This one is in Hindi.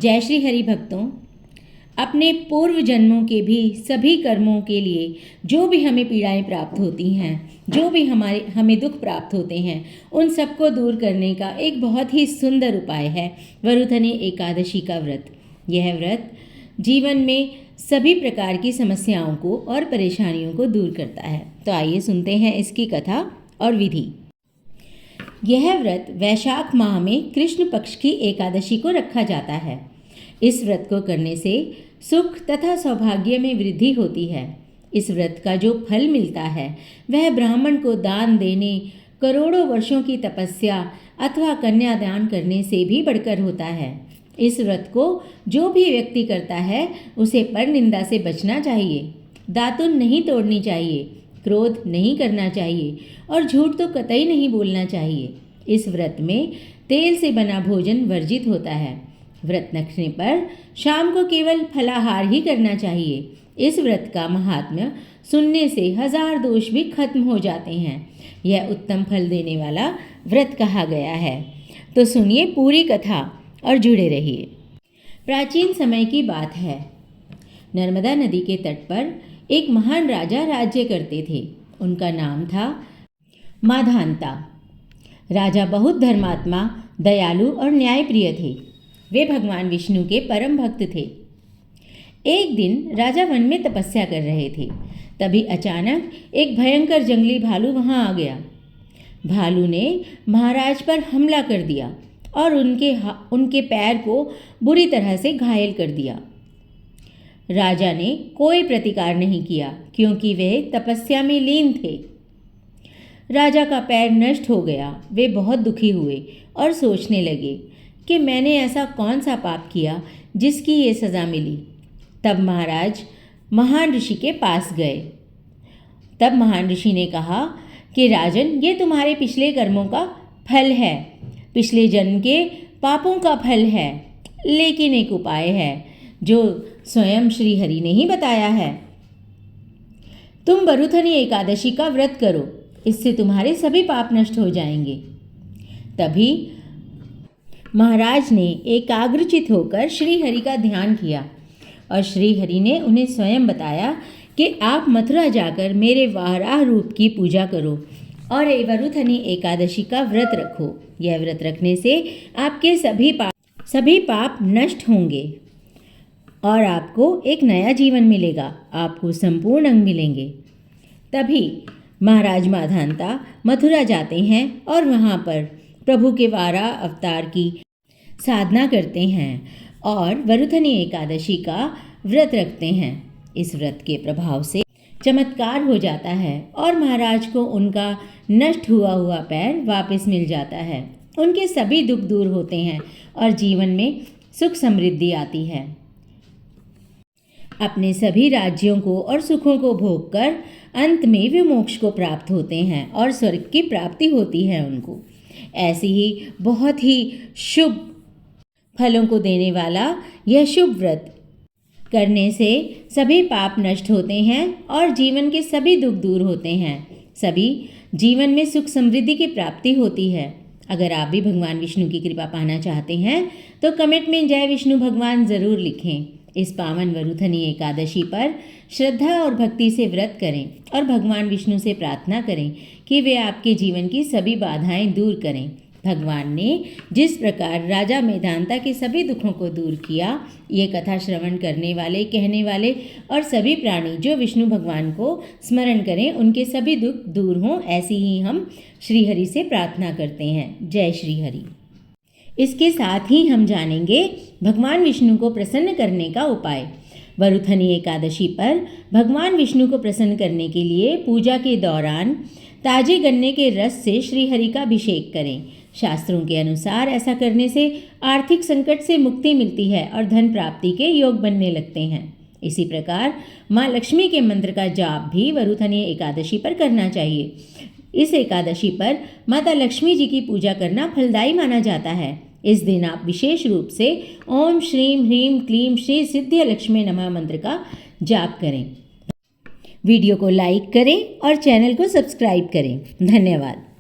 जय श्री हरि भक्तों, अपने पूर्व जन्मों के भी सभी कर्मों के लिए जो भी हमें पीड़ाएं प्राप्त होती हैं, जो भी हमें दुख प्राप्त होते हैं, उन सबको दूर करने का एक बहुत ही सुंदर उपाय है वरुथनी एकादशी का व्रत। यह व्रत जीवन में सभी प्रकार की समस्याओं को और परेशानियों को दूर करता है। तो आइए सुनते हैं इसकी कथा और विधि। यह व्रत वैशाख माह में कृष्ण पक्ष की एकादशी को रखा जाता है। इस व्रत को करने से सुख तथा सौभाग्य में वृद्धि होती है। इस व्रत का जो फल मिलता है वह ब्राह्मण को दान देने, करोड़ों वर्षों की तपस्या अथवा कन्यादान करने से भी बढ़कर होता है। इस व्रत को जो भी व्यक्ति करता है उसे परनिंदा से बचना चाहिए, दातुन नहीं तोड़नी चाहिए, क्रोध नहीं करना चाहिए और झूठ तो कतई नहीं बोलना चाहिए। इस व्रत में तेल से बना भोजन वर्जित होता है। व्रत रखने पर शाम को केवल फलाहार ही करना चाहिए। इस व्रत का महात्म्य सुनने से 1000 दोष भी खत्म हो जाते हैं। यह उत्तम फल देने वाला व्रत कहा गया है। तो सुनिए पूरी कथा और जुड़े रहिए। प्राचीन समय की बात है। नर्मदा नदी के तट पर एक महान राजा राज्य करते थे। उनका नाम था माधांता। राजा बहुत धर्मात्मा, दयालु और न्यायप्रिय थे। वे भगवान विष्णु के परम भक्त थे। एक दिन राजा वन में तपस्या कर रहे थे। तभी अचानक एक भयंकर जंगली भालू वहां आ गया। भालू ने महाराज पर हमला कर दिया और उनके पैर को बुरी तरह से घायल कर दिया। राजा ने कोई प्रतिकार नहीं किया क्योंकि वे तपस्या में लीन थे। राजा का पैर नष्ट हो गया। वे बहुत दुखी हुए और सोचने लगे कि मैंने ऐसा कौन सा पाप किया जिसकी ये सज़ा मिली। तब महाराज महान ऋषि के पास गए। तब महान ऋषि ने कहा कि राजन, ये तुम्हारे पिछले कर्मों का फल है, पिछले जन्म के पापों का फल है। लेकिन एक उपाय है जो स्वयं श्री हरि ने ही बताया है। तुम वरुथनी एकादशी का व्रत करो, इससे तुम्हारे सभी पाप नष्ट हो जाएंगे। तभी महाराज ने एकाग्रचित होकर श्री हरि का ध्यान किया और श्री हरि ने उन्हें स्वयं बताया कि आप मथुरा जाकर मेरे वाराह रूप की पूजा करो और वरुथनी एकादशी का व्रत रखो। यह व्रत रखने से आपके सभी पाप नष्ट होंगे और आपको एक नया जीवन मिलेगा, आपको संपूर्ण अंग मिलेंगे। तभी महाराज माधांता मथुरा जाते हैं और वहाँ पर प्रभु के वाराह अवतार की साधना करते हैं और वरुथनी एकादशी का व्रत रखते हैं। इस व्रत के प्रभाव से चमत्कार हो जाता है और महाराज को उनका नष्ट हुआ पैर वापस मिल जाता है। उनके सभी दुख दूर होते हैं और जीवन में सुख समृद्धि आती है। अपने सभी राज्यों को और सुखों को भोगकर अंत में वे मोक्ष को प्राप्त होते हैं और स्वर्ग की प्राप्ति होती है उनको। ऐसी ही बहुत ही शुभ फलों को देने वाला यह शुभ व्रत करने से सभी पाप नष्ट होते हैं और जीवन के सभी दुख दूर होते हैं। सभी जीवन में सुख समृद्धि की प्राप्ति होती है। अगर आप भी भगवान विष्णु की कृपा पाना चाहते हैं तो कमेंट में जय विष्णु भगवान ज़रूर लिखें। इस पावन वरुथनी एकादशी पर श्रद्धा और भक्ति से व्रत करें और भगवान विष्णु से प्रार्थना करें कि वे आपके जीवन की सभी बाधाएं दूर करें। भगवान ने जिस प्रकार राजा मेधांता के सभी दुखों को दूर किया, ये कथा श्रवण करने वाले, कहने वाले और सभी प्राणी जो विष्णु भगवान को स्मरण करें उनके सभी दुख दूर हों, ऐसी ही हम श्री हरि से प्रार्थना करते हैं। जय श्री हरि। इसके साथ ही हम जानेंगे भगवान विष्णु को प्रसन्न करने का उपाय। वरुथनी एकादशी पर भगवान विष्णु को प्रसन्न करने के लिए पूजा के दौरान ताजे गन्ने के रस से श्री हरि का अभिषेक करें। शास्त्रों के अनुसार ऐसा करने से आर्थिक संकट से मुक्ति मिलती है और धन प्राप्ति के योग बनने लगते हैं। इसी प्रकार माँ लक्ष्मी के मंत्र का जाप भी वरुथनी एकादशी पर करना चाहिए। इस एकादशी पर माता लक्ष्मी जी की पूजा करना फलदायी माना जाता है। इस दिन आप विशेष रूप से ओम श्रीम ह्रीम क्लीम श्री सिद्धिय लक्ष्मी नमः मंत्र का जाप करें। वीडियो को लाइक करें और चैनल को सब्सक्राइब करें। धन्यवाद।